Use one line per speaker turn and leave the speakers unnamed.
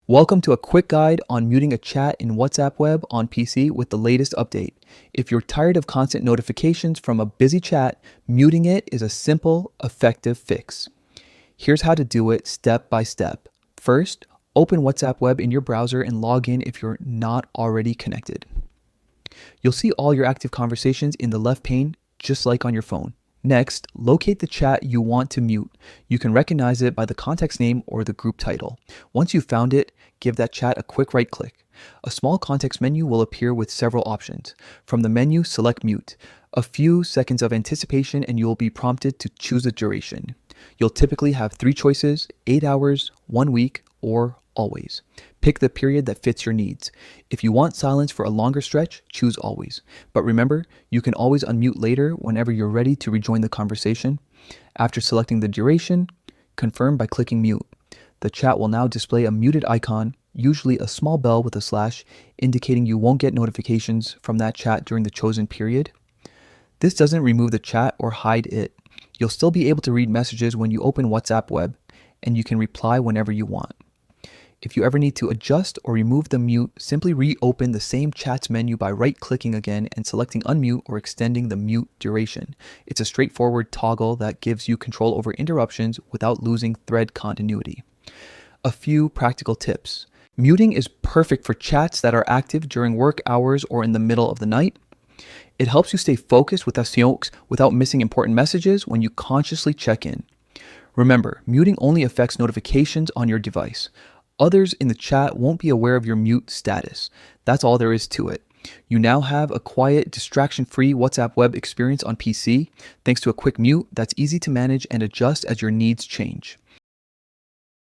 Welcome to a quick guide on muting a chat in WhatsApp web on PC with the latest update. If you're tired of constant notifications from a busy chat, muting it is a simple, effective fix. Here's how to do it step by step. First, open WhatsApp web in your browser and log in if you're not already connected. You'll see all your active conversations in the left pane, just like on your phone. Next, locate the chat you want to mute. You can recognize it by the context name or the group title. Once you've found it, give that chat a quick right click. A small context menu will appear with several options. From the menu, select mute. A few seconds of anticipation and you'll be prompted to choose a duration. You'll typically have 3 choices: 8 hours, 1 week, or always. Pick the period that fits your needs. If you want silence for a longer stretch, choose always. But remember, you can always unmute later whenever you're ready to rejoin the conversation. After selecting the duration, confirm by clicking mute. The chat will now display a muted icon, usually a small bell with a slash, indicating you won't get notifications from that chat during the chosen period. This doesn't remove the chat or hide it. You'll still be able to read messages when you open WhatsApp web, and you can reply whenever you want. If you ever need to adjust or remove the mute, simply reopen the same chats menu by right-clicking again and selecting unmute or extending the mute duration. It's a straightforward toggle that gives you control over interruptions without losing thread continuity. A few practical tips. Muting is perfect for chats that are active during work hours or in the middle of the night. It helps you stay focused without missing important messages when you consciously check in. Remember, muting only affects notifications on your device. Others in the chat won't be aware of your mute status. That's all there is to it. You now have a quiet, distraction-free WhatsApp web experience on PC, thanks to a quick mute that's easy to manage and adjust as your needs change.